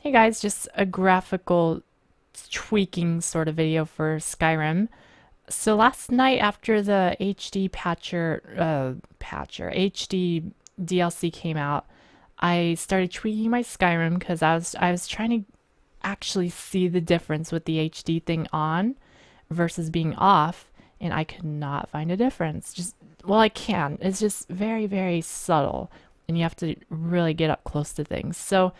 Hey guys, just a graphical tweaking sort of video for Skyrim. So last night after the HD DLC came out, I started tweaking my Skyrim because I was trying to actually see the difference with the HD thing on versus being off, and I could not find a difference. Well, I can. It's just very, very subtle, and you have to really get up close to things. So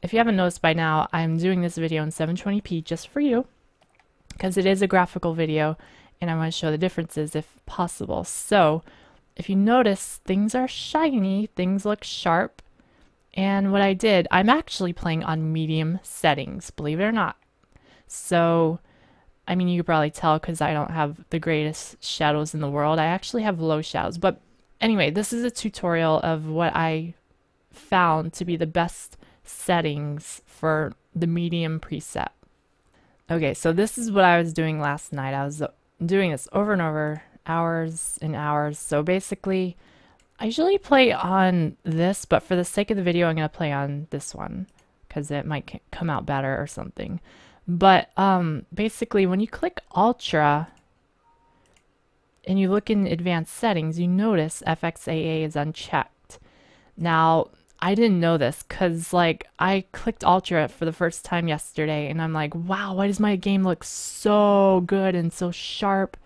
if you haven't noticed by now, I'm doing this video in 720p just for you because it is a graphical video and I want to show the differences if possible. So if you notice, things are shiny, things look sharp, and what I did, I'm actually playing on medium settings, believe it or not. So, I mean, you could probably tell because I don't have the greatest shadows in the world. I actually have low shadows. But anyway, this is a tutorial of what I found to be the best settings for the medium preset. Okay, so this is what I was doing last night. I was doing this over and over, hours and hours. So basically, I usually play on this, but for the sake of the video, I'm going to play on this one because it might come out better or something. But basically, when you click Ultra and you look in advanced settings, you notice FXAA is unchecked. Now, I didn't know this because like I clicked Ultra for the first time yesterday and I'm like, wow, why does my game look so good and so sharp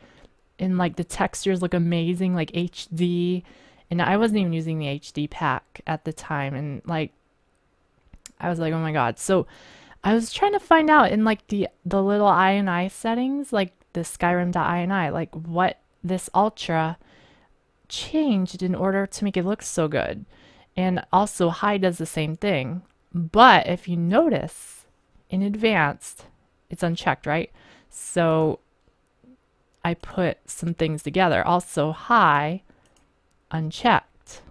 and like the textures look amazing, like HD. And I wasn't even using the HD pack at the time, and like I was like, oh my god. So I was trying to find out in like the little INI settings, like the Skyrim.ini, like what this Ultra changed in order to make it look so good. And also high does the same thing. But if you notice in advanced, it's unchecked, right? So I put some things together. Also high, unchecked.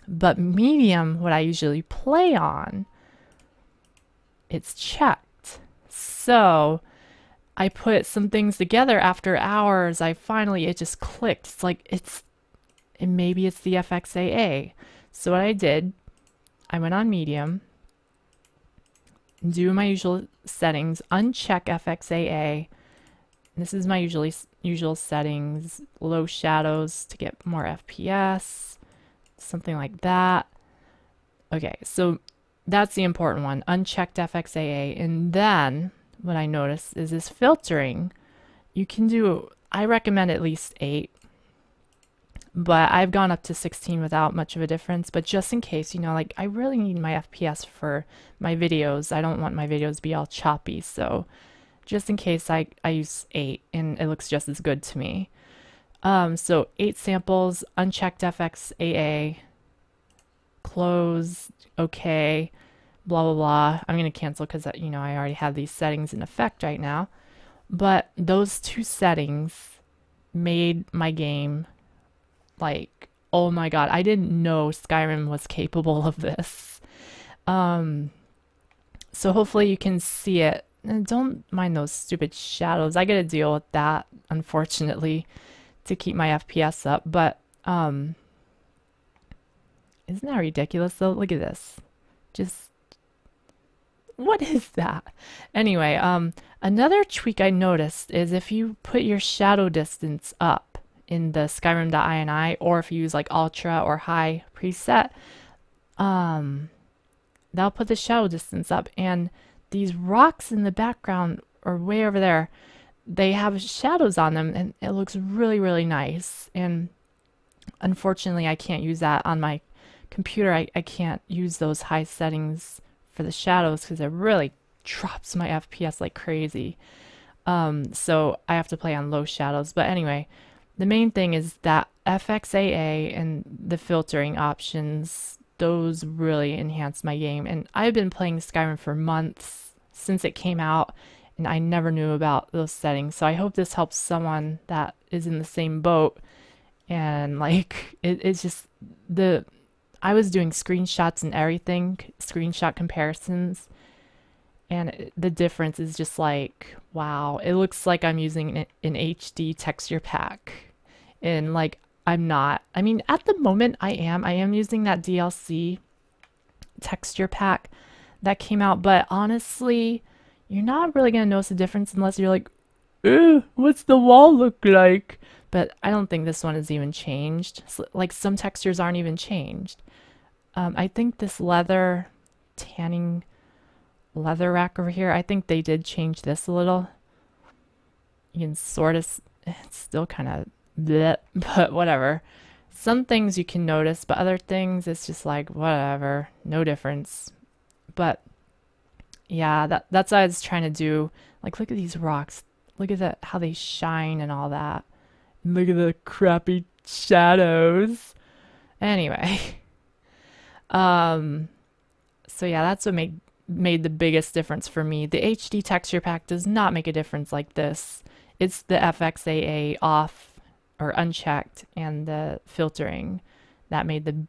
But medium, what I usually play on, it's checked. So I put some things together after hours. It just clicked. It's like and maybe it's the FXAA. So what I did, I went on medium, do my usual settings, uncheck FXAA. This is my usual settings, low shadows to get more FPS, something like that. Okay, so that's the important one, unchecked FXAA. And then what I noticed is this filtering. You can do, I recommend at least 8. But I've gone up to 16 without much of a difference. But just in case, you know, like I really need my FPS for my videos. I don't want my videos to be all choppy. So just in case, I use 8 and it looks just as good to me. So 8 samples, unchecked FXAA, close, okay, blah, blah, blah. I'm going to cancel because, you know, I already have these settings in effect right now. But those 2 settings made my game like, oh my god, I didn't know Skyrim was capable of this. So hopefully you can see it. And don't mind those stupid shadows. I gotta deal with that, unfortunately, to keep my FPS up. But isn't that ridiculous though? Look at this. Just what is that? Anyway, another tweak I noticed is if you put your shadow distance up in the Skyrim.ini, or if you use like ultra or high preset, that'll put the shadow distance up, and these rocks in the background or way over there, they have shadows on them and it looks really, really nice. And unfortunately I can't use that on my computer. I can't use those high settings for the shadows because it really drops my FPS like crazy. So I have to play on low shadows. But anyway, the main thing is that FXAA and the filtering options, those really enhance my game. And I've been playing Skyrim for months since it came out, and I never knew about those settings. So I hope this helps someone that is in the same boat. And like, it's just I was doing screenshots and everything, screenshot comparisons. And the difference is just like, wow, it looks like I'm using an HD texture pack. And like, I'm not. I mean, at the moment I am using that DLC texture pack that came out, but honestly, you're not really gonna notice a difference unless you're like, "Ew, what's the wall look like?" But I don't think this one is even changed. Like some textures aren't even changed. I think this leather tanning leather rack over here, I think they did change this a little. You can sort of, it's still kind of bleh, but whatever. Some things you can notice, but other things it's just like whatever, no difference. But yeah, that's what I was trying to do. Like look at these rocks. Look at that, how they shine and all that. And look at the crappy shadows. Anyway, so yeah, that's what made the biggest difference for me. The HD texture pack does not make a difference like this. It's the FXAA off or unchecked and the filtering that made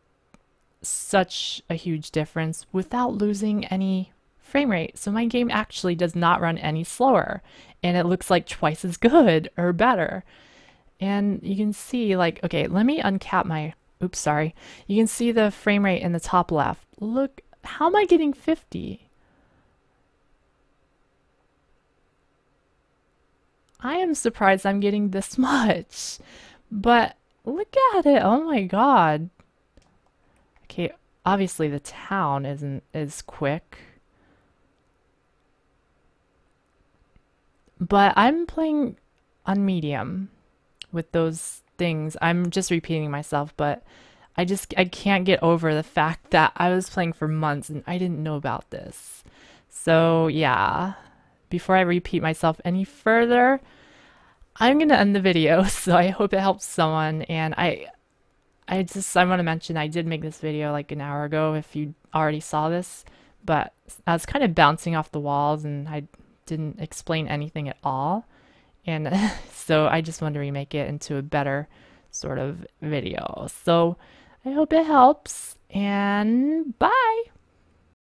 such a huge difference without losing any frame rate. So my game actually does not run any slower, and it looks like twice as good or better. And you can see, like, okay, let me uncap my, oops, sorry. You can see the frame rate in the top left. Look, how am I getting 50? I am surprised I'm getting this much, but look at it. Oh my God. Okay, obviously the town isn't as quick, but I'm playing on medium with those things. I'm just repeating myself, but I can't get over the fact that I was playing for months and I didn't know about this. So yeah, before I repeat myself any further, I'm gonna end the video. So I hope it helps someone. And I want to mention I did make this video like an hour ago if you already saw this, but I was kind of bouncing off the walls and I didn't explain anything at all. And so I just wanted to remake it into a better sort of video. So I hope it helps, and bye!